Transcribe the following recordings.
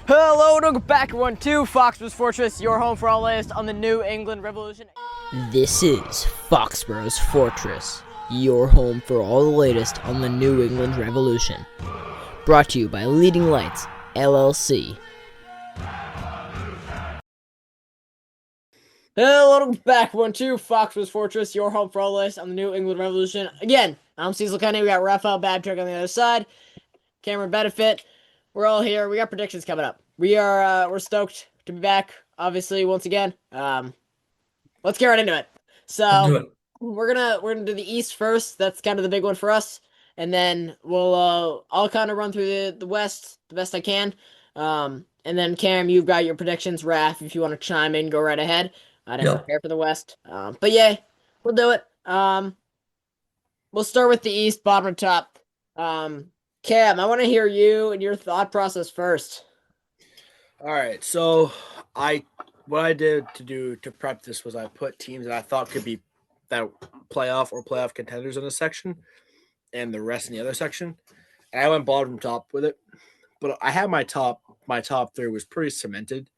Hello, welcome back to Foxboro's Fortress, your home for all the latest on the New England Revolution. This is Foxboro's Fortress, your home for all the latest on the New England Revolution. Brought to you by Leading Lights, LLC. Hello, welcome back to Foxboro's Fortress, your home for all the latest on the New England Revolution. Again, I'm Cecil Kenny, we got Raphael Babcock on the other side, Cameron Benefit. We're all here, we got predictions coming up. We're stoked to be back, obviously, once again. Let's get right into it. So, we're gonna do the East first. That's kind of the big one for us, and then I'll kind of run through the West the best I can. And then Cam, you've got your predictions. Raph, if you want to chime in, go right ahead. I didn't prepare for the West, but yeah, we'll do it. We'll start with the East, bottom to top. Cam, I want to hear you and your thought process first. All right, so what I did to prep this was I put teams that I thought could be that playoff contenders in this section, and the rest in the other section. And I went bottom to top with it, but I had my top three was pretty cemented.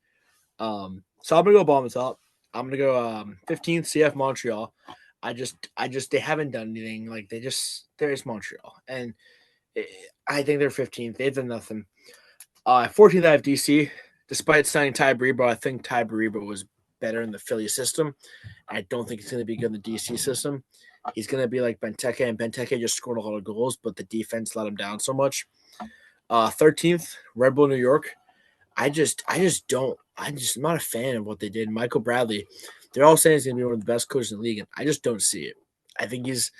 So I'm gonna go bottom to top. I'm gonna go 15th CF Montreal. I just they haven't done anything. Like there's Montreal, and I think they're 15th. They've done nothing. 14th I have DC. Despite signing Ty Burrebo, I think Ty Burrebo was better in the Philly system. I don't think he's going to be good in the DC system. He's going to be like Benteke, and Benteke just scored a lot of goals, but the defense let him down so much. 13th, Red Bull New York. I'm not a fan of what they did. Michael Bradley, they're all saying he's going to be one of the best coaches in the league, and I just don't see it. I think he's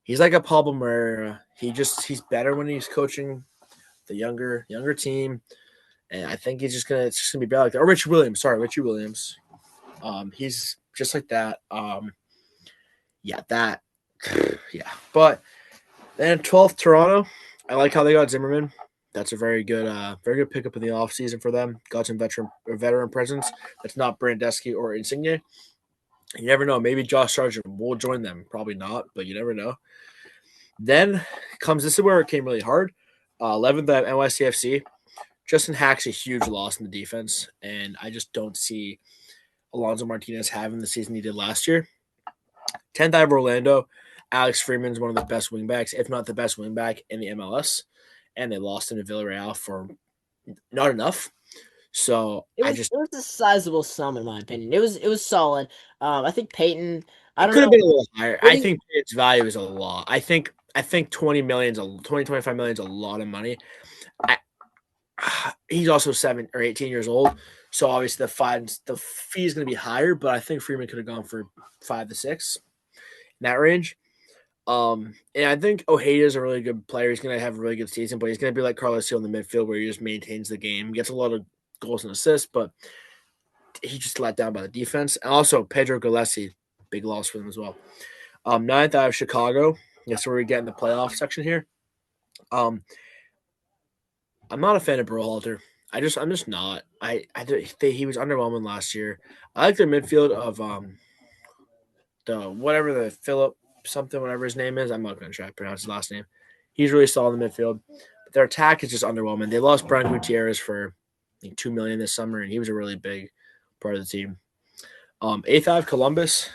like a problem where he's better when he's coaching the younger team. And I think it's just gonna be bad like that. Or Richie Williams. He's just like that. Yeah. But then 12th, Toronto. I like how they got Zimmerman. That's a very good pickup in the offseason for them. Got some veteran presence. That's not Brandeschi or Insigne. You never know. Maybe Josh Sargent will join them. Probably not, but you never know. Then this is where it came really hard. 11th, I have NYCFC. Justin Hack's a huge loss in the defense, and I just don't see Alonso Martinez having the season he did last year. 10th, I have Orlando. Alex Freeman's one of the best wingbacks, if not the best wingback in the MLS, and they lost him to Villarreal for not enough. So it was a sizable sum in my opinion. It was solid. I think Peyton. I don't could have know. been a little higher. I think its value is a lot. I think 25 million is a lot of money. He's also 7 or 18 years old, so obviously the fee is going to be higher. But I think Freeman could have gone for 5 to 6 in that range. And I think Ojeda is a really good player. He's going to have a really good season, but he's going to be like Carlos Hill in the midfield, where he just maintains the game, gets a lot of goals and assists, but he just let down by the defense. And also Pedro Gillespie, big loss for them as well. 9th, I have Chicago. That's where we get in the playoff section here. I'm not a fan of Berhalter. I'm just not. He was underwhelming last year. I like their midfield of the Philip something, whatever his name is. I'm not going to try to pronounce his last name. He's really solid in the midfield. But their attack is just underwhelming. They lost Brian Gutierrez for I think $2 million this summer, and he was a really big part of the team. 8th, I have Columbus.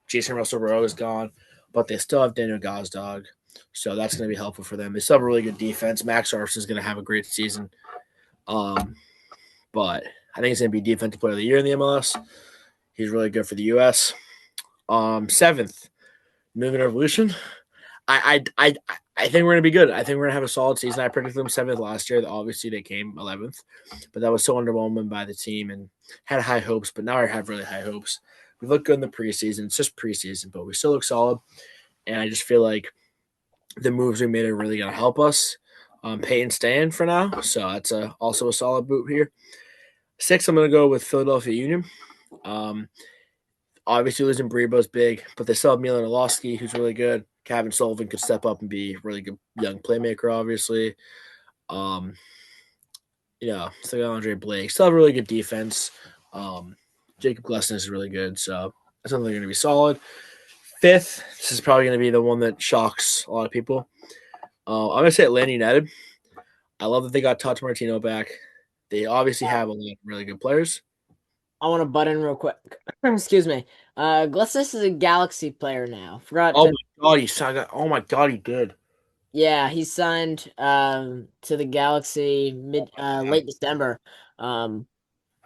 Jason Russell Rowe is gone, but they still have Daniel Gazdag. So that's going to be helpful for them. They still have a really good defense. Max Arson is going to have a great season. But I think he's going to be Defensive Player of the Year in the MLS. He's really good for the U.S. 7th, New England Revolution. I think we're going to be good. I think we're going to have a solid season. I predicted them 7th last year. Obviously, they came 11th, but that was so underwhelming by the team and had high hopes. But now I have really high hopes. We look good in the preseason. It's just preseason, but we still look solid. And I just feel like the moves we made are really going to help us. Peyton staying for now, so that's also a solid boot here. 6th, I'm going to go with Philadelphia Union. Obviously, losing Burrebo is big, but they still have Milan Orlovsky, who's really good. Kevin Sullivan could step up and be a really good young playmaker, obviously. Still got Andre Blake. Still have a really good defense. Jacob Glesson is really good, so that's something going to be solid. 5th, this is probably going to be the one that shocks a lot of people. I'm going to say Atlanta United. I love that they got Tata Martino back. They obviously have a lot of really good players. I want to butt in real quick. Excuse me. Glasses is a Galaxy player now. Forgot Oh to. my god, he signed. Oh my god, he did. Yeah, he signed to the Galaxy mid I late December. Um,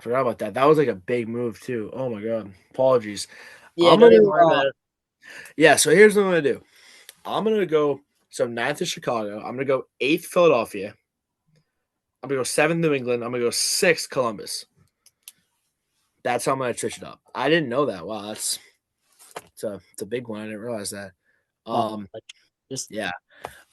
forgot about that. That was like a big move too. Oh my god, apologies. yeah, I'm don't gonna. even worry about it. Yeah. So here's what I'm gonna do. I'm gonna go. So ninth is Chicago. I'm gonna go eighth Philadelphia. I'm gonna go seventh New England. I'm gonna go sixth Columbus. That's how I'm gonna switch it up. I didn't know that. Wow, it's a big one. I didn't realize that. Oh, Um, just yeah,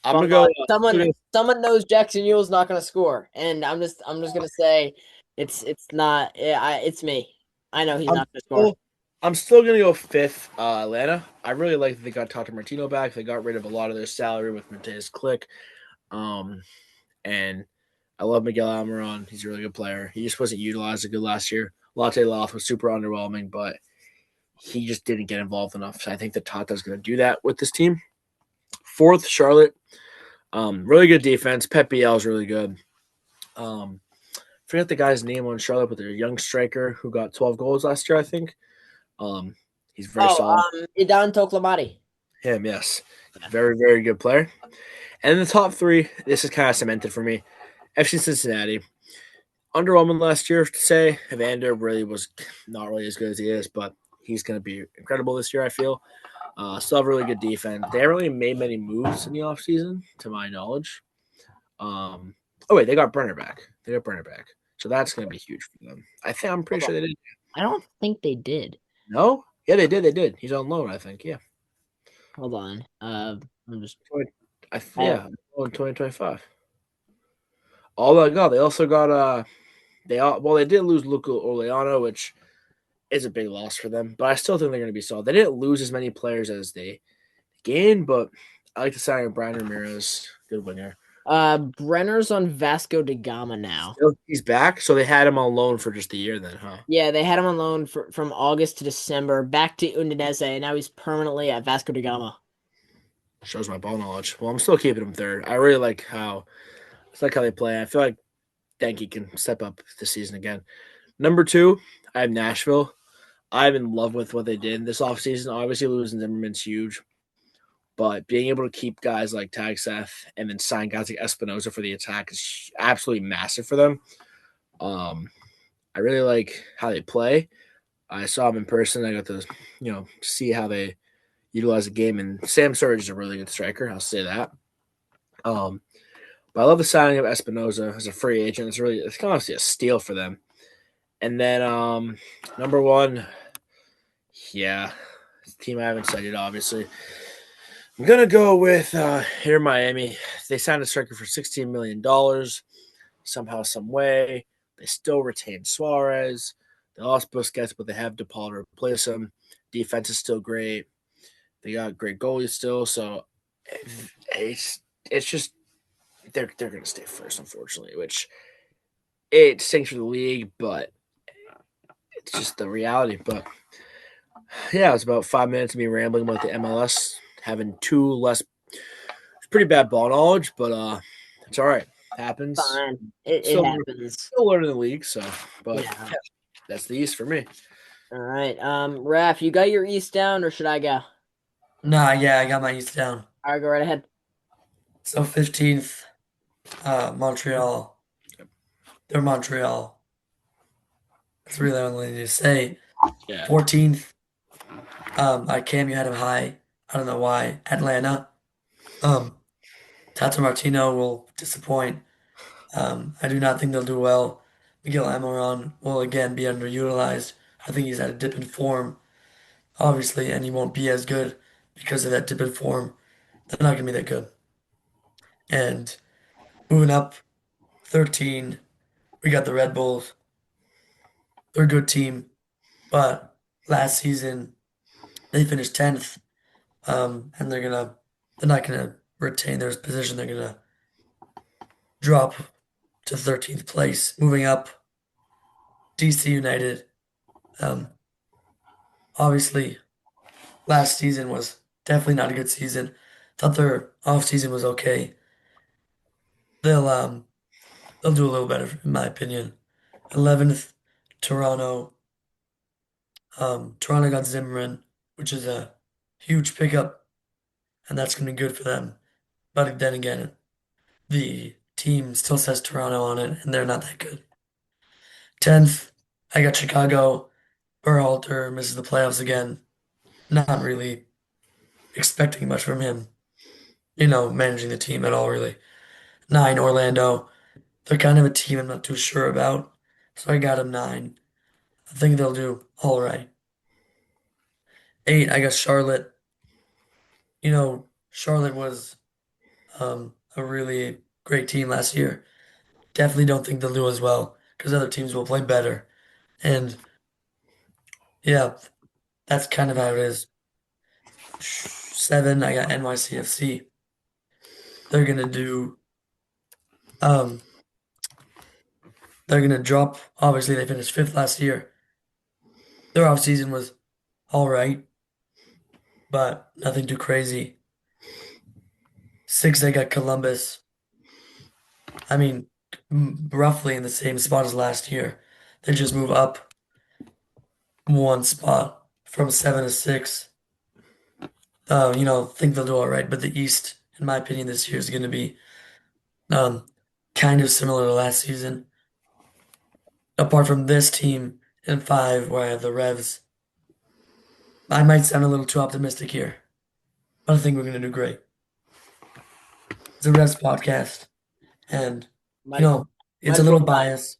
I'm well, gonna go. no, someone knows Jackson Yule's not gonna score, and I'm just gonna say it's not. It's me. I know he's I'm not gonna score. still, I'm still gonna go fifth. Atlanta. I really like that they got Tata Martino back. They got rid of a lot of their salary with Mateus Click. Um, and I love Miguel Almiron. He's a really good player. He just wasn't utilized as good last year. Latte Loft was super underwhelming, but he just didn't get involved enough. So I think that Tata's going to do that with this team. Fourth, Charlotte. Really good defense. Pep Biel is really good. Um, forget the guy's name on Charlotte, but their young striker who got 12 goals last year, I think. Um, he's very Oh, solid. Idan Toklamati. Him, yes. Very, very good player. And in the top three, this is kind of cemented for me. FC Cincinnati. Underwhelming last year to say. Evander really was not really as good as he is, but he's going to be incredible this year, I feel. Still have really good defense. They haven't really made many moves in the offseason, to my knowledge. Oh, wait, they got Brenner back. They got Brenner back. So that's going to be huge for them. I'm pretty Hold on. sure they did. I don't think they did. No? Yeah, they did. They did. He's on loan, I think. Yeah. Hold on. I'm just. I Yeah, in 2025. Oh my god, they also got they did lose Luca Orleano, which is a big loss for them, but I still think they're going to be solid. They didn't lose as many players as they gained, but I like the signing of Brian Ramirez, good winger. Brenner's on Vasco da Gama now. Still, he's back, so they had him on loan for just a year, then, huh? Yeah, they had him on loan from August to December, back to Udinese, and now he's permanently at Vasco da Gama. Shows my ball knowledge. Well, I'm still keeping him third. I really like how they play. I feel like Denke can step up this season again. Number two, I have Nashville. I'm in love with what they did this offseason. Obviously, losing Zimmerman's huge, but being able to keep guys like Tag Seth and then sign guys like Espinoza for the attack is absolutely massive for them. I really like how they play. I saw them in person. I got to, see how they utilize the game. And Sam Surge is a really good striker. I'll say that. Um, but I love the signing of Espinoza as a free agent. It's kind of obviously a steal for them. And then number one, yeah, team I haven't cited, obviously. I'm gonna go with here Miami. They signed a striker for $16 million. Somehow, some way, they still retain Suarez. They lost Busquets, but they have DePaul to replace him. Defense is still great. They got great goalies still, so it's just they're gonna stay first, unfortunately, which it stinks for the league, but it's just the reality. But yeah, it's about 5 minutes of me rambling about the MLS, having two less. It's pretty bad ball knowledge, but it's all right. Happens. Fine, it Still, happens. still learning the league, so but Yeah. yeah, that's the East for me. All right. Raph, you got your East down, or should I go? Nah, yeah, I got my East down. All right, go right ahead. So 15th, Montreal. They're Montreal. That's really all I need to say. Yeah, 14th, Cam, you had him high. I don't know why. Atlanta. Um, Tata Martino will disappoint. I do not think they'll do well. Miguel Almiron will again be underutilized. I think he's at a dip in form, obviously, and he won't be as good because of that dip in form. They're not gonna be that good. And moving up, 13, we got the Red Bulls. They're a good team, but last season they finished 10th, and they're not gonna retain their position. They're gonna drop to 13th place. Moving up, DC United. Um, obviously, last season was definitely not a good season. Thought their off season was okay. They'll um they'll do a little better in my opinion. 11th, Toronto. Toronto got Zimmerman, which is a huge pickup, and that's going to be good for them. But then again, the team still says Toronto on it, and they're not that good. 10th, I got Chicago. Berhalter misses the playoffs again. Not really expecting much from him, managing the team at all, really. 9, Orlando. They're kind of a team I'm not too sure about, so I got them 9. I think they'll do all right. 8, I got Charlotte. Charlotte was a really great team last year. Definitely don't think they'll do as well because other teams will play better. And yeah, that's kind of how it is. 7, I got NYCFC. They're gonna do um they're gonna drop. Obviously, they finished 5th last year. Their off season was all right, but nothing too crazy. 6, I got Columbus. I mean, roughly in the same spot as last year. They just move up one spot from 7 to 6. Think they'll do all right. But the East, in my opinion, this year is going to be um, kind of similar to last season. Apart from this team in 5, where I have the Revs, I might sound a little too optimistic here, but I think we're going to do great. It's a Revs podcast, and you Might know, it's might a as well little be on. biased,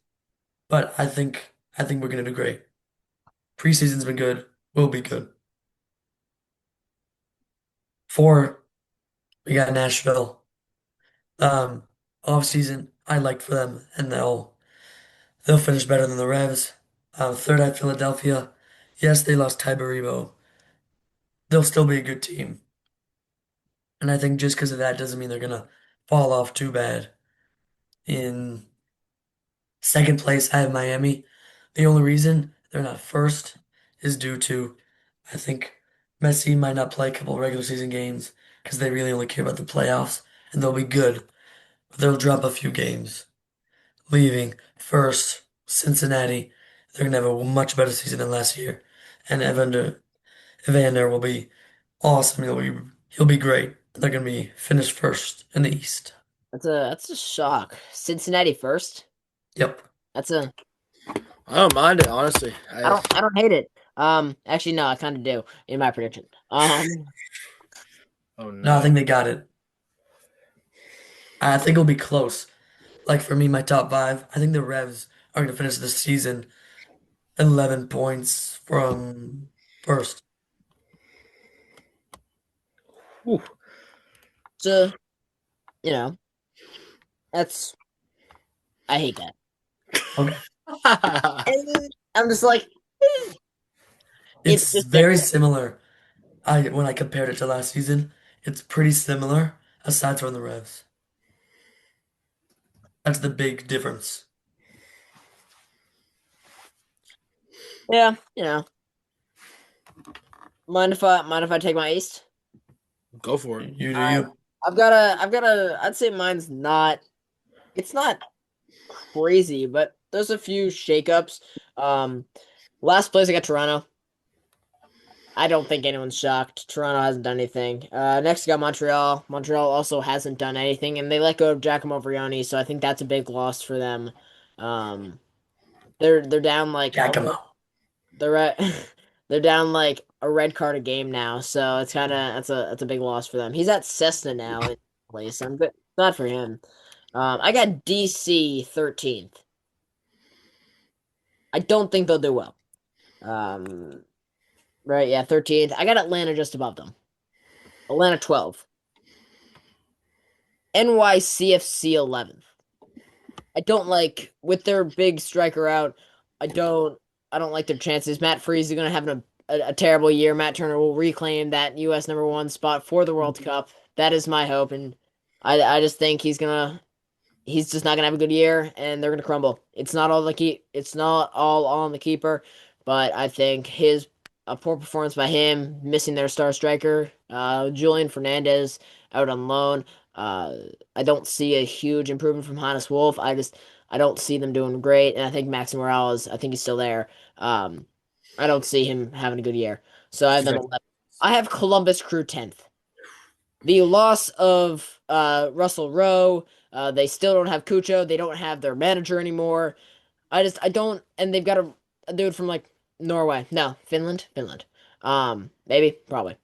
but I think we're going to do great. Preseason's been good. We'll be good. 4, we got Nashville. Um, Off season, I liked for them, and they'll finish better than the Revs. 3rd at Philadelphia. Yes, they lost Tyberibo. They'll still be a good team, and I think just because of that doesn't mean they're gonna fall off too bad. In 2nd place, I have Miami. The only reason they're not first is due to, I think, Messi might not play a couple of regular season games because they really only care about the playoffs, and they'll be good, but they'll drop a few games. Leaving first, Cincinnati. They're gonna have a much better season than last year, and Evander will be awesome. He'll be great. They're gonna be finished first in the East. That's a shock. Cincinnati first. Yep. That's a I don't mind it, honestly. I don't hate it. Actually no, I kind of do in my prediction. Oh No, I no. think they got it. I think it'll be close. Like for me, my top 5, I think the Revs are gonna finish the season 11 points from first. Whew. so you know that's I hate that. Okay. And I'm just like it's It's just very different. similar. When I compared it to last season, it's pretty similar aside from the Revs. That's the big difference. Yeah, mind if I take my East? Go for it. You do All right. you. I'd say mine's not it's not crazy, but there's a few shakeups. Um Last place I got Toronto. I don't think anyone's shocked. Toronto hasn't done anything. Next we got Montreal. Montreal also hasn't done anything, and they let go of Giacomo Vrioni, so I think that's a big loss for them. Um, they're down like a Giacomo. they're at, they're down like a red card a game now, so it's kind of that's a big loss for them. He's at Cessna now in place. I'm good. Not for him. I got DC 13th. I don't think they'll do well. Um, right, yeah, 13th. I got Atlanta just above them. Atlanta 12. NYCFC 11th. I don't like with their big striker out. I don't like their chances. Matt Freese is going to have a terrible year. Matt Turner will reclaim that U.S. number 1 spot for the World Cup. That is my hope, and I just think he's just not gonna have a good year, and they're gonna crumble. It's not all on the keeper, but I think his a poor performance by him, missing their star striker, Julian Fernandez out on loan. Uh, I don't see a huge improvement from Hannes Wolf. I don't see them doing great, and I think Max Morales, I think he's still there. Um, I don't see him having a good year. So I have them 11th. I have Columbus Crew 10th. The loss of Russell Rowe, they still don't have Cucho. They don't have their manager anymore. I don't, and they've got a dude from like Norway. No, Finland. Maybe, probably.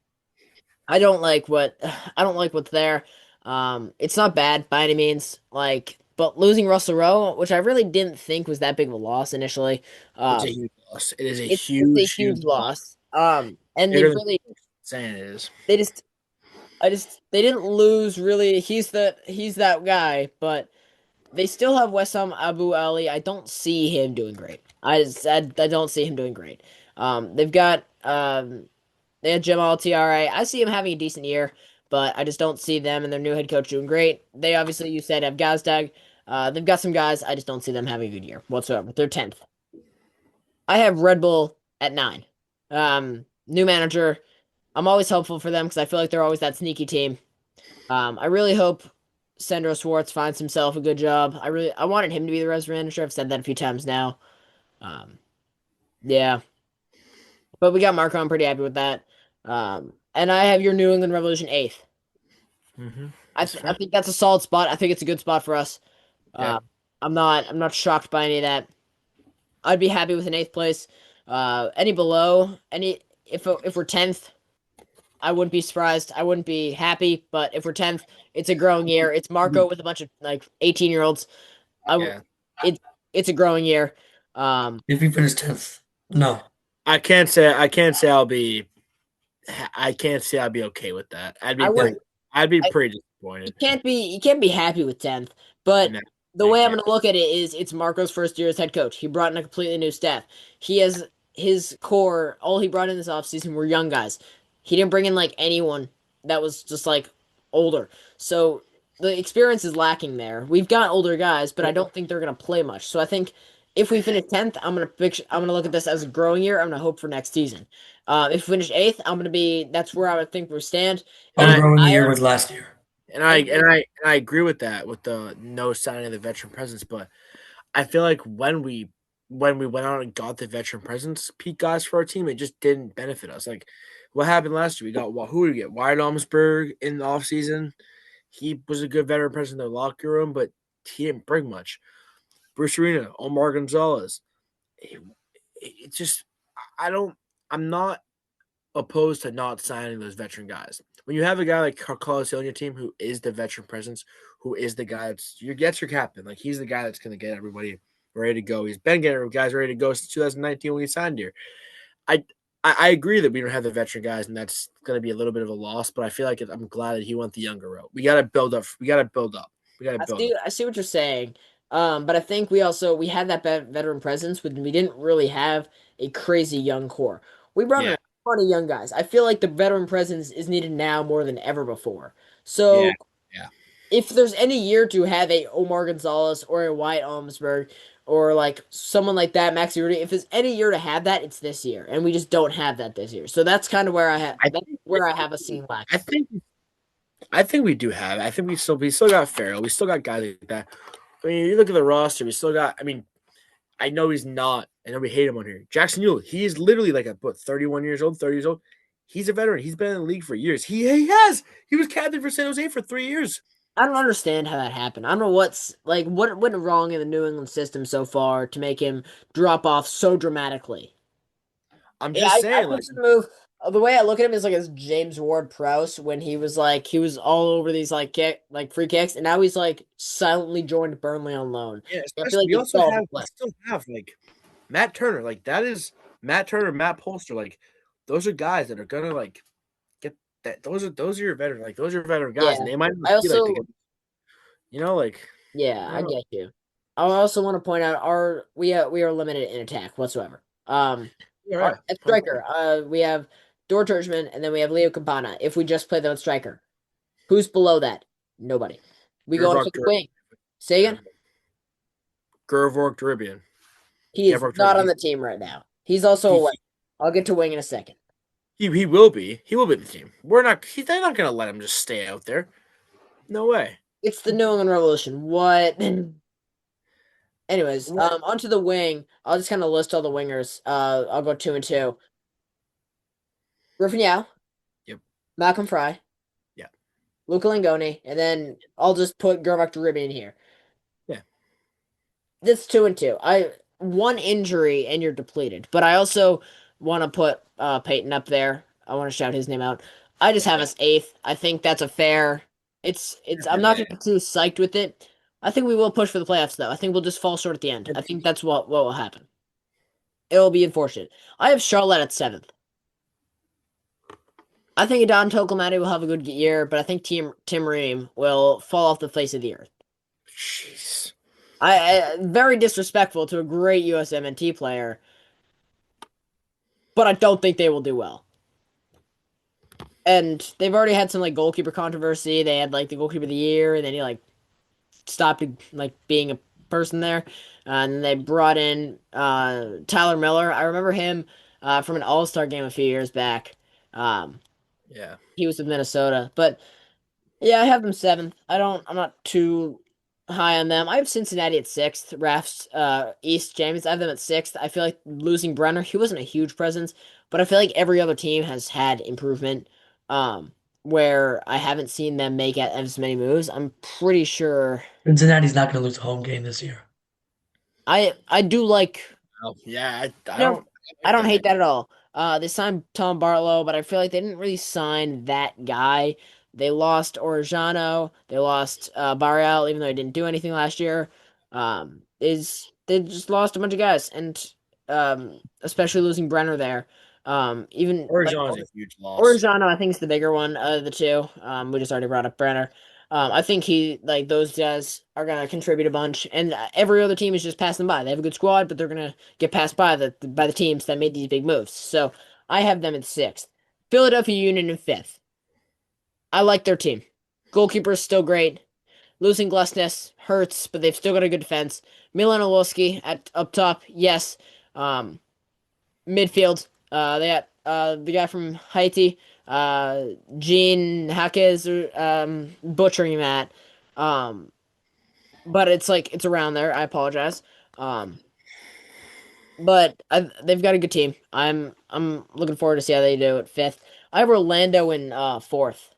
I don't like what I don't like what's there. It's not bad by any means. Like, but losing Russell Rowe, which I really didn't think was that big of a loss initially, It's a um, huge loss. It is a it's a huge, huge huge loss. loss. And they Bigger than really saying it is. they just I just they didn't lose really. He's that guy, but they still have Wessam Abu Ali. I don't see him doing great. I don't see him doing great. They've got they had Jamal TRA. I see him having a decent year, but I just don't see them and their new head coach doing great. They obviously, you said, have Gazdag. They've got some guys. I just don't see them having a good year whatsoever. They're 10th. I have Red Bull at 9. New manager. I'm always hopeful for them because I feel like they're always that sneaky team. I really hope Sandro Schwartz finds himself a good job. I wanted him to be the Reds manager. I've said that a few times now. Um, yeah, but we got Marco. I'm pretty happy with that. And I have your New England Revolution 8th. Mm-hmm. I think that's a solid spot. I think it's a good spot for us. Yeah. Uh, I'm not shocked by any of that. I'd be happy with an 8th place. Any below any if we're 10th, I wouldn't be surprised. I wouldn't be happy. But if we're 10th, it's a growing year. It's Marco with a bunch of like 18-year-olds. I w- Yeah. it it's a growing year. Um, If we finish 10th, no. I can't say I'll be okay with that. I would. I'd be I, pretty disappointed. you can't be happy with 10th. But No, the I way I'm can't. going to look at it is it's Marco's first year as head coach. He brought in a completely new staff. He has his core, all he brought in this offseason were young guys. He didn't bring in like anyone that was just like older. So the experience is lacking there. We've got older guys, but I don't think they're going to play much. So I think if we finish 10th, I'm going to look at this as a growing year. I'm going to hope for next season. If we finish 8th, that's where I would think we stand. And Our And I growing I year was last year. and I agree with that with the no signing of the veteran presence, but I feel like when we went out and got the veteran presence peak guys for our team, it just didn't benefit us. Like what happened last year? We got who did we get? Wyatt Almsberg in the offseason. He was a good veteran presence in the locker room, but he didn't bring much. Bruce Arena, Omar Gonzalez. It just I don't I'm not opposed to not signing those veteran guys. When you have a guy like Carlos on your team who is the veteran presence, who is the guy that's your captain. Like he's the guy that's gonna get everybody ready to go. He's been getting guys ready to go since 2019 when he signed here. I I agree that we don't have the veteran guys, and that's going to be a little bit of a loss. But I feel like I'm glad that he went the younger route. We got to build up. We got to build up. We got to build up. I see what you're saying. But I think we had that veteran presence, but we didn't really have a crazy young core. We brought in Yeah, a ton of young guys. I feel like the veteran presence is needed now more than ever before. yeah, So yeah. if there's any year to have a Omar Gonzalez or a Wyatt Almsberg or like someone like that, Maxi Rudy, if there's any year to have that, it's this year, and we just don't have that this year. So that's kind of where I that's think where I have a scene I lacking. think I think we do have. It. I think we still got Farrell. We still got guys like that. I mean, you look at the roster. We still got. I mean, I know he's not. I know we hate him on here. Jackson Newell. He is literally like a 31 years old, 30 years old. He's a veteran. He's been in the league for years. He has. He was captain for San Jose for 3 years. I don't understand how that happened. I don't know what went wrong in the New England system so far to make him drop off so dramatically. I'm Yeah, just I saying, like, picture the move. The way I look at him is like as James Ward Prowse when he was all over these like free kicks, and now he's like silently joined Burnley on loan. yeah. I feel Especially like he fell off a we cliff. still have like Matt Turner. Like that is Matt Turner, Matt Polster. Like those are guys that are gonna like get that. Those are your veteran. Like those are veteran guys, and Yeah, they might not I be like they also get. Like yeah I I don't know. get you. I also want to point out we are limited in attack whatsoever. Yeah, Our yeah. at Hundred striker we have Dor Turchman and then we have Leo Campana. If we just play them at striker. Who's below that? Nobody. We go on to Gervok the wing. Say yeah. again? Gervork Deribian. He is Gervork not on Deribian. the team right now. He's also He, away. he I'll get to wing in a second. he will be. He will be the team. We're not. They're not gonna let him just stay out there. No way. It's the New England Revolution. What? Anyways, onto the wing. I'll just kind of list all the wingers. I'll go two and two. Griffin Yao, Yep. Malcolm Fry, Yeah. Luca Langoni, and then I'll just put Gervach Deribi in here. Yeah. That's two and two. I one injury and you're depleted. But I also want to put Peyton up there. I want to shout his name out. I just Yeah. have us eighth. I think that's a fair. It's. I'm not Yeah. gonna get too psyched with it. I think we will push for the playoffs though. I think we'll just fall short at the end. I think that's what will happen. It'll be unfortunate. I have Charlotte at seventh. I think Adon Tokolmani will have a good year, but I think Tim Ream will fall off the face of the earth. Jeez. I very disrespectful to a great USMNT player, but I don't think they will do well. And they've already had some like goalkeeper controversy. They had like the goalkeeper of the year, and then he like stopped like being a person there. And they brought in Tyler Miller. I remember him from an All Star game a few years back. Um, Yeah. he was with Minnesota, but yeah, I have them seventh. I'm not too high on them. I have Cincinnati at sixth. Rafts, East James. I have them at sixth. I feel like losing Brenner, he wasn't a huge presence, but I feel like every other team has had improvement. Um, where I haven't seen them make as many moves. I'm pretty sure. Cincinnati's not going to lose a home game this year. I do like. Oh, yeah. I No, don't I like don't them. hate that at all. They signed Tom Barlow, but I feel like they didn't really sign that guy. They lost Orejano. They lost Barreal, even though he didn't do anything last year. Is they just lost a bunch of guys, and especially losing Brenner there. Even like Orgeron is a huge loss. Orejano, I think is the bigger one of the two. We just already brought up Brenner. I think he like those guys are gonna contribute a bunch, and every other team is just passing by. They have a good squad, but they're gonna get passed by the teams that made these big moves. So I have them in sixth. Philadelphia Union in fifth. I like their team. Goalkeeper is still great. Losing Glesnes hurts, but they've still got a good defense. Milan Olowski at up top, yes. Um, Midfield, they got the guy from Haiti, Gene Hackes, butchering that. Um, but it's like it's around there. I apologize. Um, but they've got a good team. I'm looking forward to see how they do at fifth. I have Orlando in fourth.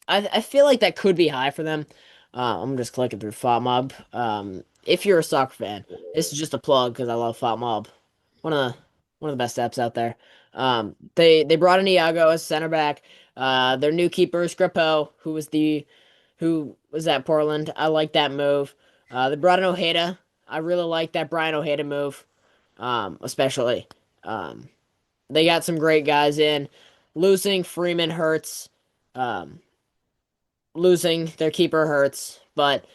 I feel like that could be high for them. I'm just clicking through FotMob. If you're a soccer fan, this is just a plug because I love FotMob. One of the one of the best apps out there. They brought in Iago as center back. Their new keeper is Grippo, who was at Portland. I like that move. They brought in Ojeda. I really like that Brian Ojeda move. Especially. Um, they got some great guys in. Losing Freeman hurts. Um, Losing their keeper hurts, but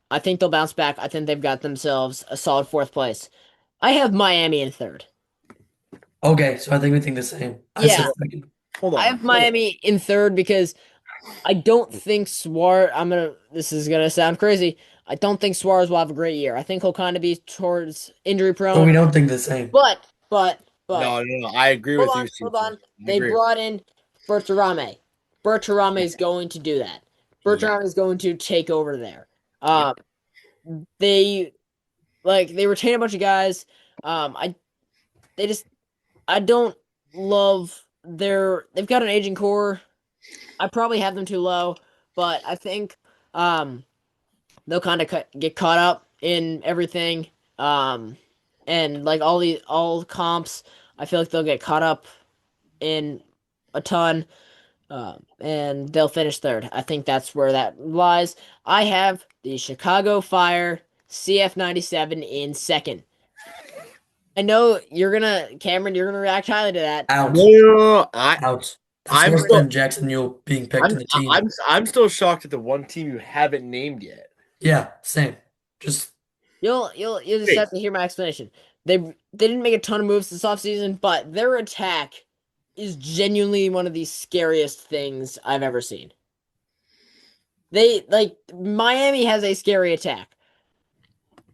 I think they'll bounce back. I think they've got themselves a solid fourth place. I have Miami in third. Okay, so I think we think the same. I said Yeah, second. Hold I on. have Miami in third because I don't think Suarez. This is gonna sound crazy. I don't think Suarez will have a great year. I think he'll kind of be towards injury So we prone. don't think the same. But No. I agree hold with on, you, hold Cecil. on. I They agree. brought in Bertarame. Bertarame Yeah. is going to do that. Yeah. Bertarame is going to take over there. Yep. They they retain a bunch of guys. I they just I don't love they've got an aging core. I probably have them too low, but I think they'll kind of get caught up in everything. Um and like all comps, I feel like they'll get caught up in a ton. And they'll finish third. I think that's where that lies. I have the Chicago Fire CF97 in second. I know Cameron, you're gonna react highly to that. Out. No. Out. That's I'm worse still than Jackson Mule being picked in the team. I'm still shocked at the one team you haven't named yet. Yeah, same. Just You'll just Wait. have to hear my explanation. They didn't make a ton of moves this offseason, but their attack is genuinely one of the scariest things I've ever seen. They like Miami has a scary attack.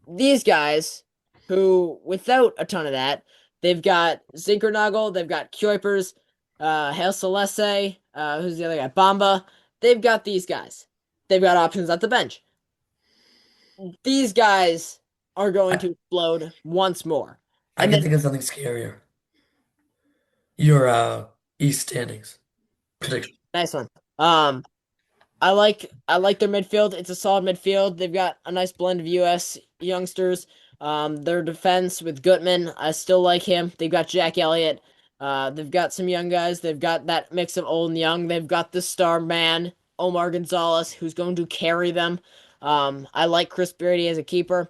These guys, who without a ton of that, they've got Zinkernagel, they've got Kuipers, Hail Celeste, who's the other guy? Bamba. They've got these guys. They've got options at the bench. these guys are going to explode once more. I And can then think of something scarier. Your East standings prediction. nice one. Um, I like their midfield. It's a solid midfield. They've got a nice blend of US youngsters. Their defense with Gutman, I still like him. They've got Jack Elliott. They've got some young guys. They've got that mix of old and young. They've got the star man, Omar Gonzalez, who's going to carry them. I like Chris Brady as a keeper.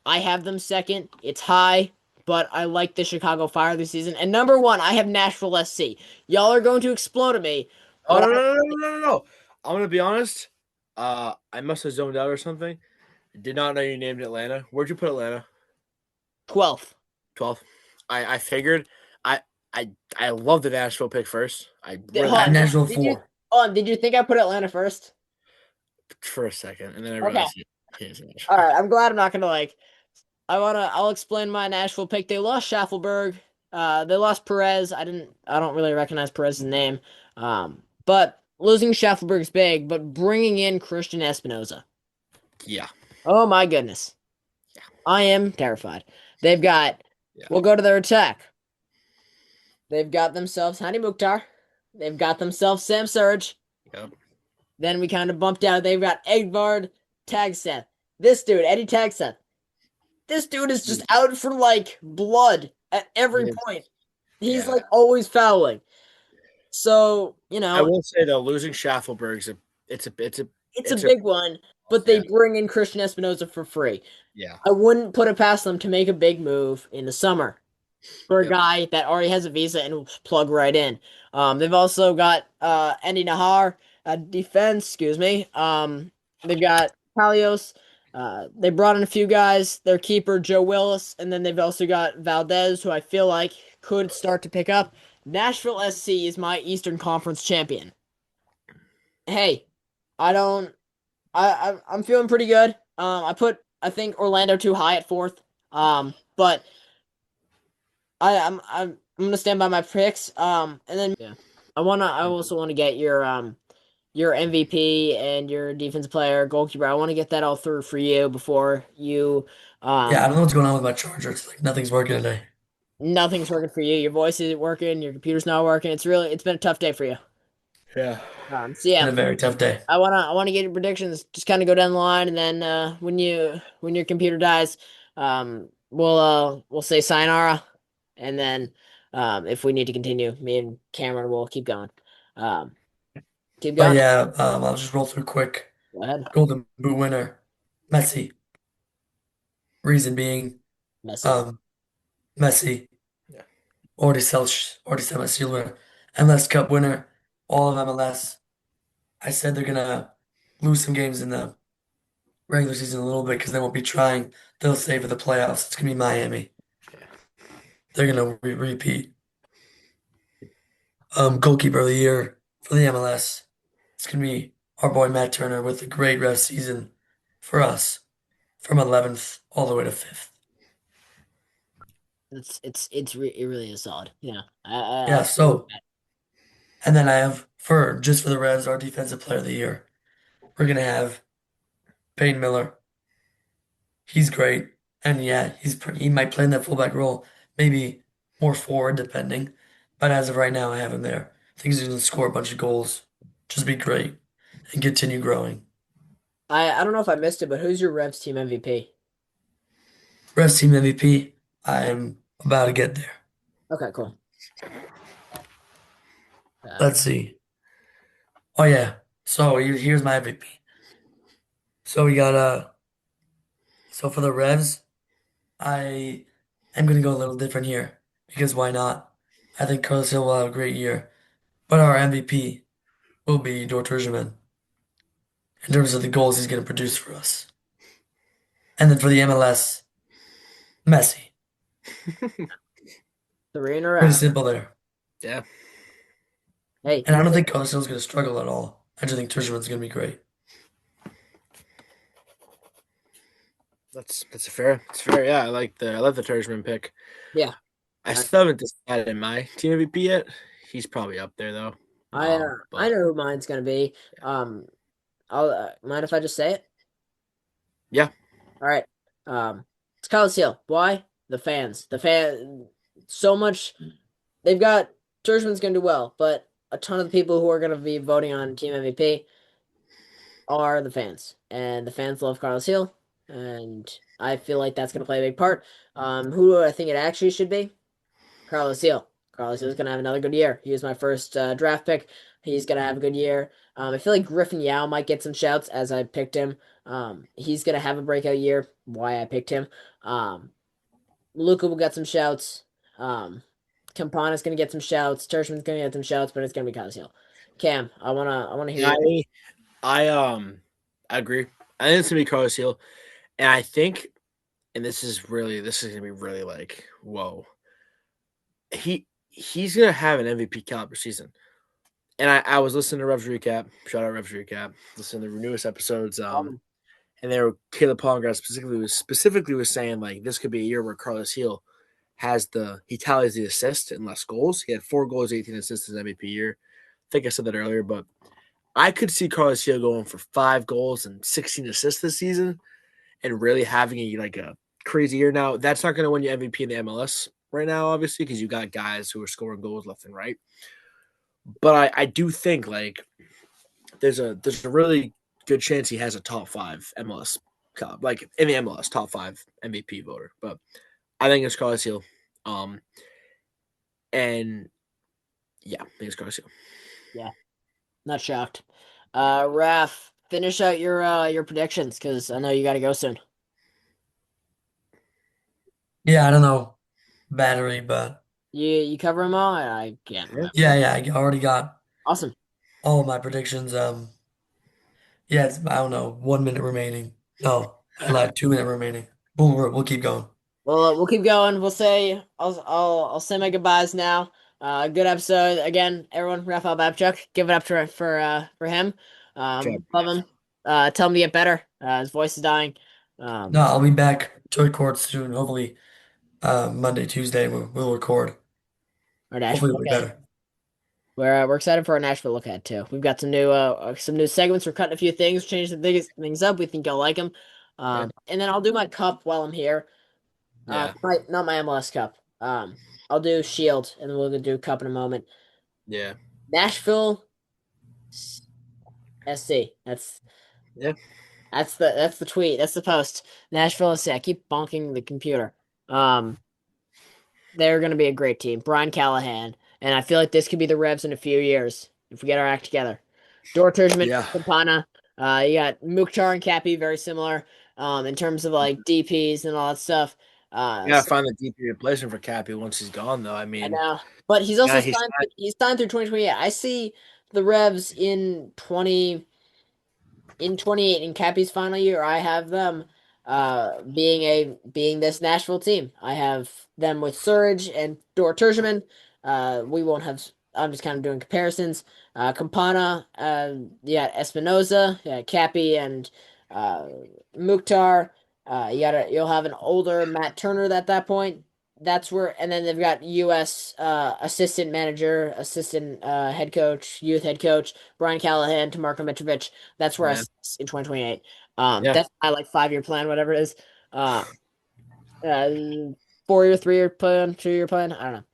I have them second. It's high, but I like the Chicago Fire this season. And number one, I have Nashville SC. Y'all are going to explode at me, Oh but no I no no no no no! No. I'm gonna be honest. I must have zoned out or something. Did not know you named Atlanta. Where'd you put Atlanta? 12th. 12th. I figured. I I love the Nashville pick first. I Hold really I have on. do Nashville Did you 4. did you think I put Atlanta first? for a second, and then I Okay. realized it is All Nashville. right. I'm glad I'm not gonna like. I'll explain my Nashville pick. They lost Schaffelberg. They lost Perez. I don't really recognize Perez's name. But losing Schaffelberg's big, but bringing in Christian Espinoza. Yeah, Oh my goodness. yeah, I am terrified. They've got. yeah. We'll go to their attack. They've got themselves Hani Mukhtar. They've got themselves Sam Surge. Yep. Then we kind of bumped out. They've got Egvard Tagseth. This dude, Eddie Tagseth. This dude is just out for like blood at every Yes. point. He's Yeah. like always fouling. So, I will say though, losing Schaffelberg's it's a it's a big one, but they yeah, bring in Christian Espinoza for free. yeah. I wouldn't put it past them to make a big move in the summer for a Yep. guy that already has a visa and will plug right in. They've also got Andy Nahar defense, excuse me. They've got Palios. They brought in a few guys. Their keeper Joe Willis, and then they've also got Valdez, who I feel like could start to pick up. Nashville SC is my Eastern Conference champion. Hey, I don't. I'm feeling pretty good. I think Orlando too high at fourth. But I'm gonna stand by my picks. And then yeah, I also want to get your MVP and your defensive player, goalkeeper. I want to get that all through for you before you Yeah, I um don't know what's going on with my charger. It's like nothing's working today. nothing's working for you. Your voice isn't working. Your computer's not working. It's been a tough day for you. Yeah. So Been yeah, a very tough day. I wanna get your predictions. Just kind of go down the line, and then when your computer dies, we'll say sayonara, and then if we need to continue, me and Cameron will keep going. Um, keep But going. yeah, I'll just roll through quick. Go ahead, Golden Boot winner, Messi. Reason being, Messi. um, Messi Yeah. already said Messi winner. MLS Cup winner, all of MLS. I said they're gonna lose some games in the regular season a little bit because they won't be trying. They'll save for the playoffs. It's gonna be Miami. They're gonna repeat. Goalkeeper of the year for the MLS. It's gonna be our boy Matt Turner with a great rest season for us from 11th all the way to 5th. It really is solid. Yeah, Yeah, I agree with so and then I have for just for the Revs, our defensive player of the year. We're gonna have Payne Miller. He's great, and yeah, he might play in that fullback role, maybe more forward depending. But as of right now, I have him there. I think he's gonna score a bunch of goals, just be great, and continue growing. I don't know if I missed it, but who's your Revs team MVP? Revs team MVP. I'm about to get there. Okay, cool. Let's see. Oh yeah. So here's my MVP. So we got so for the Revs, I am gonna go a little different here because why not? I think Carlos Hill will have a great year, but our MVP will be Dortmund in terms of the goals he's gonna produce for us. And then for the MLS, Messi. Three in a Pretty row. simple there. Yeah. Hey, And I don't think Carlos Hill's gonna struggle at all. I just think Tershman's gonna be great. That's fair. It's fair. Yeah, I love the Tershman pick. yeah. I still haven't decided my team MVP yet. He's probably up there though. I But know who mine's gonna be. I'll mind if I just say it? yeah, All right. It's Carlos Hill. Why? The fans. So much. They've got Tershman's going to do well, but a ton of the people who are going to be voting on Team MVP are the fans, and the fans love Carlos Hill, and I feel like that's going to play a big part. Who do I think it actually should be? Carlos Hill. Carlos Hill's going to have another good year. He was my first draft pick. He's going to have a good year. I feel like Griffin Yao might get some shouts as I picked him. He's going to have a breakout year. Why I picked him. Luca will get some shouts. Campana's going to get some shouts. Tershman's going to get some shouts, but it's going to be Carlos Hill. Cam, I want to hear your. I agree. I think it's gonna be Carlos Hill, and I think, and this is gonna be really like whoa. He's gonna have an MVP caliber season. And I was listening to Revs Recap. Shout out Revs Recap. Listen to the newest episodes. And they were Caleb Palmgren specifically was saying like this could be a year where Carlos Hill he tallies the assists and less goals. He had 4 goals, 18 assists his MVP year. I think I said that earlier, but I could see Carlos Hill going for 5 goals and 16 assists this season and really having a crazy year. Now that's not going to win you MVP in the MLS right now, obviously, because you got guys who are scoring goals left and right. But I do think like there's a really good chance he has a top 5 MLS cup, like in the MLS top 5 MVP voter. But I think it's Carlos Hill. And yeah, I think it's Carlos Hill. Yeah, not shocked. Raf, finish out your predictions because I know you got to go soon. Yeah, I don't know battery, but You cover them all? I can't Yeah. remember. yeah, I already got Awesome. all of my predictions. Yeah, I don't know, 1 minute remaining. No, I lied, 2 minute remaining. Boom, we'll keep going. Well, we'll keep going. We'll say I'll say my goodbyes now. Good episode again, everyone. Raphael Babchuk, give it up for him. Job. Love him. Tell him to get better. His voice is dying. No, Um, I'll be back to record soon. Hopefully, Monday, Tuesday, we'll record. our Hopefully, Nashville it'll look be ahead. better. We're excited for our Nashville look ahead too. We've got some new segments. We're cutting a few things, changing the biggest things up. We think you'll like them. Okay. And then I'll do my cup while I'm here. Yeah. Not my MLS Cup. I'll do Shield, and then we'll do Cup in a moment. Yeah. Nashville SC. Yeah. That's the tweet. That's the post. Nashville SC. I keep bonking the computer. Um, they're gonna be a great team. Brian Callahan, and I feel like this could be the Revs in a few years if we get our act together. Dor Turgeman, Yeah. Campana. You got Mukhtar and Cappy, very similar. In terms of like DPS and all that stuff. You gotta So find the DP replacement for Cappy once he's gone, though. I I mean, know, but he's also yeah, he's signed. He's signed through 2028. I see the Revs in 28 in Cappy's final year. I have them being this Nashville team. I have them with Surge and Dor Turgeman. We won't have. I'm just kind of doing comparisons. Campana, yeah, Espinoza, yeah, Cappy, and uh, Mukhtar. You'll have an older Matt Turner at that point. That's where, and then they've got U.S. Assistant manager, assistant head coach, youth head coach Brian Callahan to Marko Mitrovic. That's where I yeah, sit in 2028. yeah, That's my like 5 year plan, whatever it is. Uh, uh 4 year, 3 year plan, 2 year plan. I don't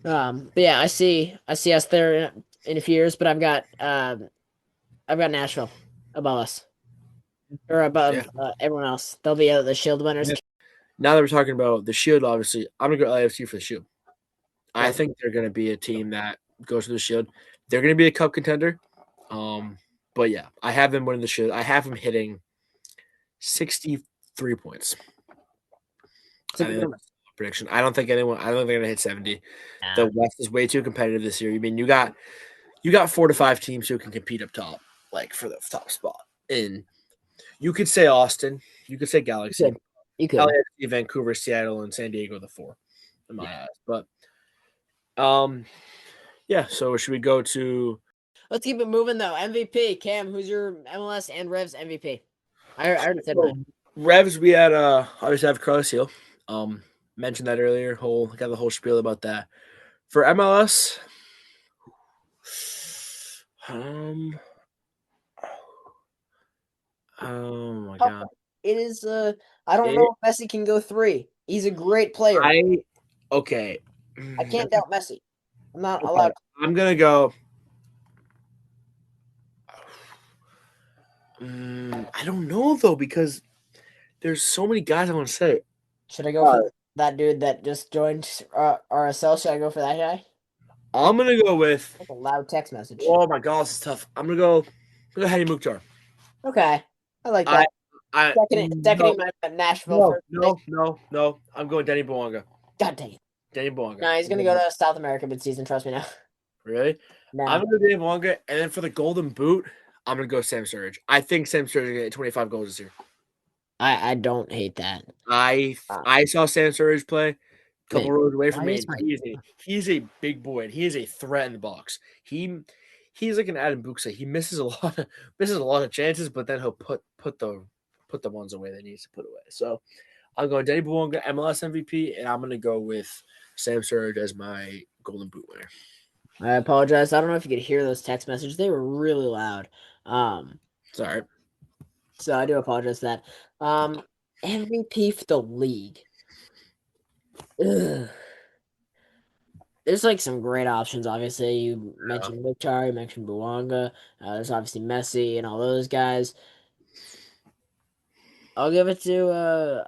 know. But yeah, I see us there in a few years, but I've got Nashville above us or yeah. above everyone else. They'll be the Shield winners. Yeah. Now that we're talking about the Shield, obviously, I'm gonna go LAFC for the Shield. I Well, think they're gonna be a team that goes to the Shield. They're gonna be a cup contender. But yeah, I have them winning the Shield. I have them hitting 63 points. it's a I good think number. that's a prediction. I don't think they're gonna hit 70. The Nah. West is way too competitive this year. I mean, you got 4 to 5 teams who can compete up top, like for the top spot. And you could say Austin, you could say You Galaxy, could. You could. LAFC, Vancouver, Seattle, and San Diego, the 4 in my Yeah. eyes. But um, yeah. So should we go to Let's keep it moving though. MVP, Cam, who's your MLS and Revs MVP? I already said mine. so Revs? We had obviously have Carlos Hill. Um, mentioned that earlier. Got the whole spiel about that. For MLS, um, oh my Tough god. one. it is. I don't It, know if Messi can go three. He's a great player. I okay. I can't doubt Messi. I'm not Okay. allowed. I'm gonna go. I don't know though because there's so many guys I want to say. Should I go All for right. that dude that just joined RSL? Should I go for that guy? I'm gonna go with. That's a loud text message. Oh my god, this is tough. I'm gonna go Henny Mukhtar. Okay, I like I that. I Seconding no my Nashville no first pick. no no no. I'm going Denny Bouanga. God dang it. Danny Bouanga. No, he's gonna go to South America midseason. Trust me now. Really? I'm No, gonna go Danny Bouanga, and then for the Golden Boot, I'm gonna go Sam Sturridge. I think Sam Sturridge is gonna get 25 goals this year. I don't hate that. I Uh, I saw Sam Sturridge play a man, couple rows away from why me, is and my he's a big boy, and he is a threat in the box. He's like an Adam Buxa. He misses a lot of chances, but then he'll put the ones away that he needs to put away. So I'm going Danny Bouanga, MLS MVP, and I'm gonna go with Sam Sturridge as my Golden Boot winner. I apologize. I don't know if you could hear those text messages. They were really loud. Um, Sorry. so I do apologize for that. MVP for the league. Ugh. There's like some great options. Obviously, you mentioned Mukhtar, you mentioned Buwanga. There's obviously Messi and all those guys. I'll give it to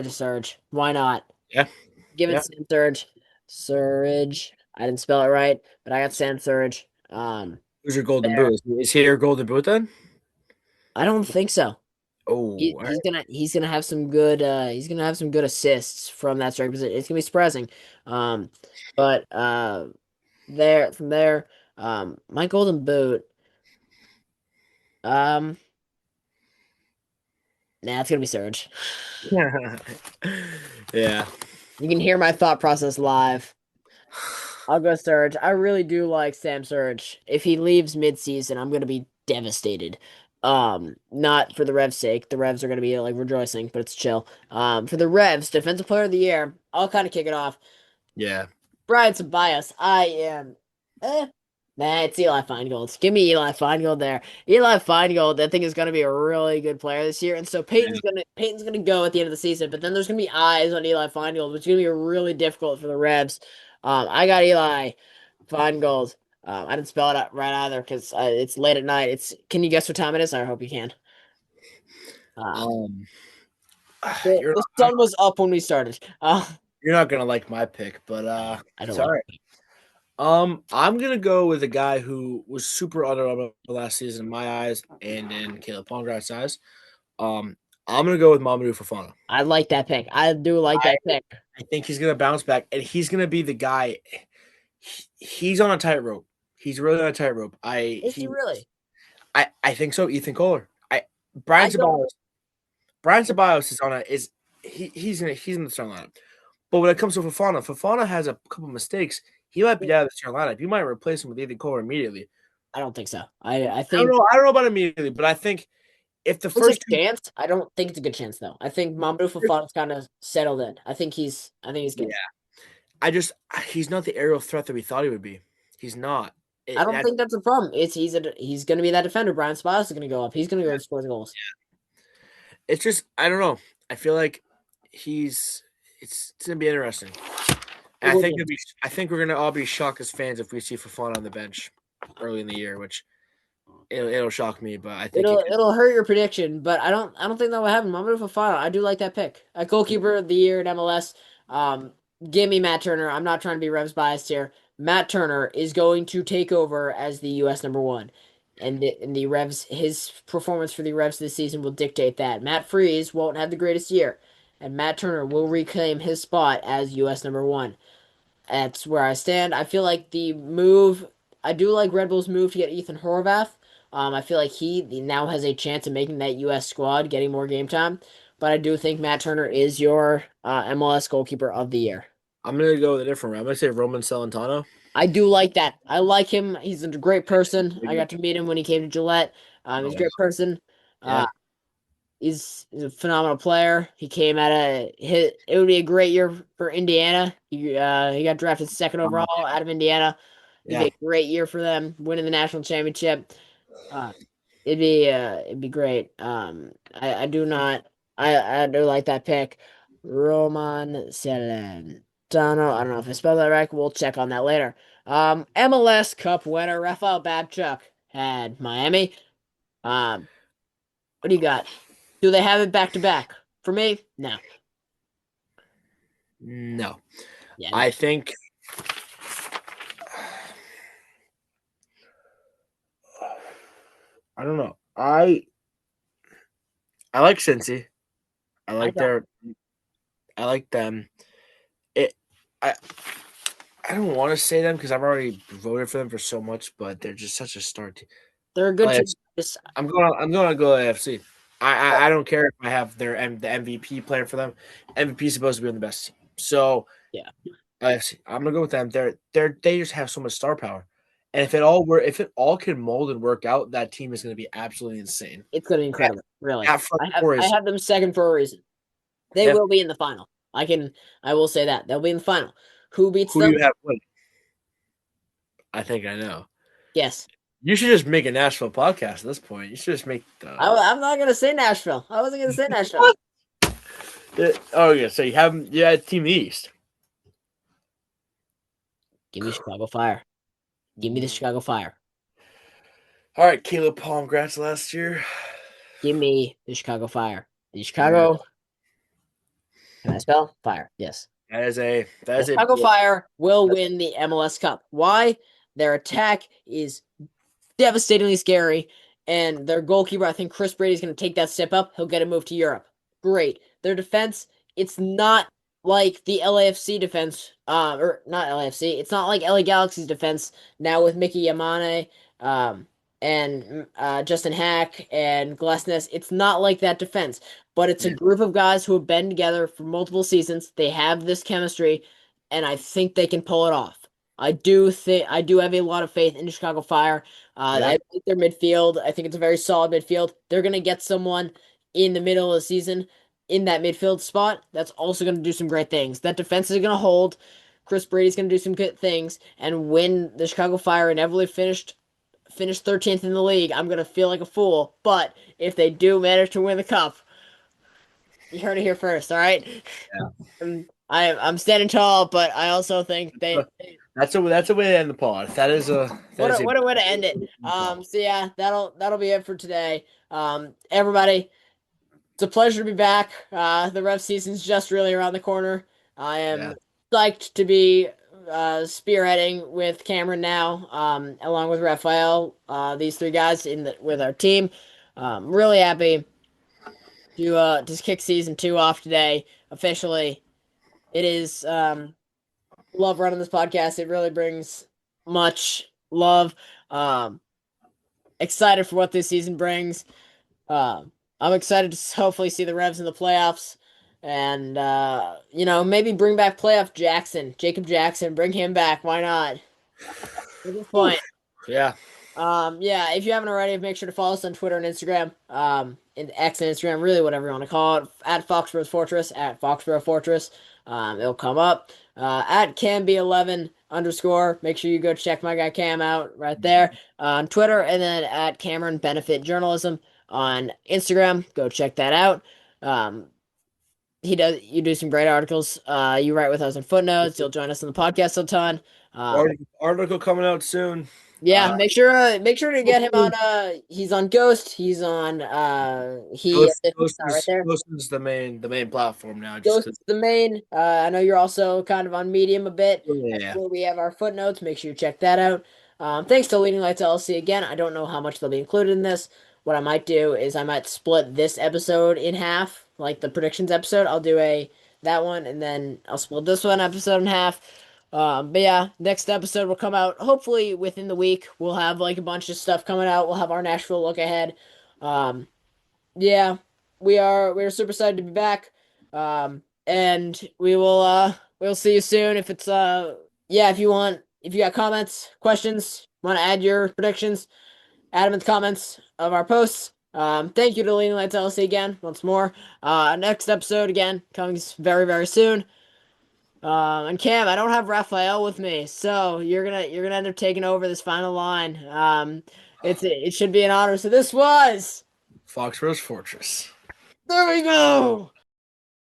Surge. Why not? Yeah. Give it Yeah. Sam Surge. Surge. I didn't spell it right, but I got Sam Surge. Who's your Golden There. Boot? Is he your Golden Boot then? I don't think so. Oh, all right. He's gonna have some good assists from that strike position. It's gonna be surprising. Um, but there from there, my golden boot. Um, nah, it's gonna be Surge. Yeah. You can hear my thought process live. I'll go Surge. I really do like Sam Surge. If he leaves mid-season, I'm gonna be devastated. Not for the Revs' sake. The Revs are gonna be like rejoicing, but it's chill. For the Revs, Defensive Player of the Year, I'll kind of kick it off. Yeah. Brian Ceballos, I am. Eh. Nah, it's Eli Feingold. Give me Eli Feingold there. Eli Feingold, I think is going to be a really good player this year, and so Yeah. Peyton's gonna go at the end of the season, but then there's gonna be eyes on Eli Feingold, which is gonna be really difficult for the Revs. I got Eli Feingold. I didn't spell it out right either because it's late at night. It's Can you guess what time it is? I hope you can. Um, Um, the, you're the not, sun was up when we started. you're not gonna like my pick, but I don't it's like. all right. I'm gonna go with a guy who was super underrated last season in my eyes and in Caleb Pongrat's eyes. Um, I'm gonna go with Mamadou Fofana. I like that pick. I do like I that pick. I think he's gonna bounce back, and he's gonna be the guy. He's on a tightrope. He's really on a tightrope. Is he really? I think so. Ethan Kohler. Brian I don't. Ceballos. Brian Ceballos is on a is he's in the starting lineup. But when it comes to Fofana has a couple mistakes. He might be out of the starting lineup. You might replace him with Ethan Kohler immediately. I don't think so. I I don't think know. I don't know about immediately, but I think if the it's a first two, chance. I don't think it's a good chance though. I think Mamadou Fofana's kind of settled in. I think he's yeah, good. he's not the aerial threat that we thought he would be. He's not. I don't think that's a problem. He's going to be that defender. Brian Spiles is going to go up. He's going to go and score the goals. It's just I don't know. I feel like it's gonna be interesting. It And will be. I think we're gonna all be shocked as fans if we see Fofana on the bench early in the year, which it'll shock me, but I think It'll hurt your prediction, but I don't think that will happen. Mamadou Fofana, I do like that pick. A goalkeeper of the year in MLS. Um, Give me Matt Turner. I'm not trying to be Revs biased here. Matt Turner is going to take over as the U.S. number one, and the Revs, his performance for the Revs this season will dictate that. Matt Freese won't have the greatest year, and Matt Turner will reclaim his spot as U.S. number one. That's where I stand. I feel like the move. I do like Red Bull's move to get Ethan Horvath. I feel like he now has a chance of making that U.S. squad, getting more game time. But I do think Matt Turner is your MLS goalkeeper of the year. I'm gonna go with a different route. I'm gonna say Roman Celentano. I do like that. I like him. He's a great person. I got to meet him when he came to Gillette. He's a Yeah, great person. yeah, Uh, he's a phenomenal player. He came at a hit. It would be a great year for Indiana. He got drafted second overall out of Indiana. It'd be yeah. a great year for them, winning the national championship. Uh, it'd be great. I do not. I do like that pick. Roman Celentano. I don't know if I spelled that right. We'll check on that later. MLS Cup winner Rafael Babchuk had Miami. Um, what do you got? Do they have it back to back? For me, no. No, Yeah, no. I think I don't know. I like Cincy. I I like don't. their I like them. It I I don't want to say them because I've already voted for them for so much, but they're just such a star team. They're a good team. LAFC. I'm gonna go AFC. I don't care if I have the MVP player for them. MVP is supposed to be on the best team. So Yeah, LAFC. I'm gonna go with them. They just have so much star power. And if it all can mold and work out, that team is gonna be absolutely insane. it's gonna be incredible. Really, That front four I is have them second for a reason. They yeah. will be in the final. I will say that they'll be in the final. Who beats Who do them? you have winning? I think I know. Yes. You should just make a Nashville podcast at this point. You should just make the I'm not gonna say Nashville. I wasn't gonna say Nashville. what? Oh yeah, so you have Team East. Give me Chicago Fire. Give me the Chicago Fire. All right, Caleb Palmgratz last year. Give me the Chicago Fire. The All right. Chicago. Can I spell fire? Yes. That The is a Chicago Fire will win the MLS Cup. Why? Their attack is devastatingly scary, and their goalkeeper, I think Chris Brady's going to take that step up. He'll get a move to Europe. Great. Their defense, it's not like the LAFC defense, or not LAFC. It's not like LA Galaxy's defense now with Mickey Yamane, um, and Justin Hack and Glesnes. It's not like that defense, but it's a yeah, group of guys who have been together for multiple seasons. They have this chemistry, and I think they can pull it off. I do have a lot of faith in the Chicago Fire. yeah, I think their midfield. I think it's a very solid midfield. They're gonna get someone in the middle of the season in that midfield spot that's also gonna do some great things. That defense is gonna hold. Chris Brady's gonna do some good things, and when the Chicago Fire inevitably finished 13th in the league, I'm gonna feel like a fool. But if they do manage to win the cup, you heard it here first. All right. I'm standing tall, but I also think yeah. That's a way to end the pod. That is a what a way to end it. So yeah, that'll be it for today. Everybody, it's a pleasure to be back. The Rev season's just really around the corner. I am yeah. psyched to be spearheading with Cameron now, along with Raphael. These three guys with our team. Really happy to kick season 2 off today officially. It is love running this podcast. It really brings much love. Um, excited for what this season brings. I'm excited to hopefully see the Revs in the playoffs, and maybe bring back playoff Jacob Jackson, bring him back. Why not? At this Whew. point, Yeah. yeah, if you haven't already, make sure to follow us on Twitter and Instagram, and X and Instagram, really whatever you want to call it, at Foxboro's Fortress, at Foxboro Fortress. It'll come up. At Camby11 underscore. Make sure you go check my guy Cam out right there on Twitter, and then at Cameron Benefit Journalism on Instagram. Go check that out. Um, you do some great articles. You write with us on footnotes. You'll join us on the podcast a ton. Um, Article coming out soon. yeah, make sure to get him on he's on Ghost, he's on he right there. Ghost is the main platform now. Just Ghost because. is the main. I know you're also kind of on Medium a bit. That's Yeah. where we have our footnotes. Make sure you check that out. Thanks to Leading Lights LLC again. I don't know how much they'll be included in this. What I might do is I might split this episode in half, like the predictions episode. I'll do that one, and then I'll split this one episode in half. But yeah, next episode will come out hopefully within the week. We'll have like a bunch of stuff coming out. We'll have our Nashville look ahead. Um, yeah, we're super excited to be back. And we'll see you soon. If it's yeah, if you got comments, questions, want to add your predictions, add them in the comments of our posts. Thank you to Leaning Lights LLC again once more. Next episode again coming very very soon. And Cam, I don't have Raphael with me, so you're gonna end up taking over this final line. It should be an honor. So this was Foxboro's Fortress. There we go.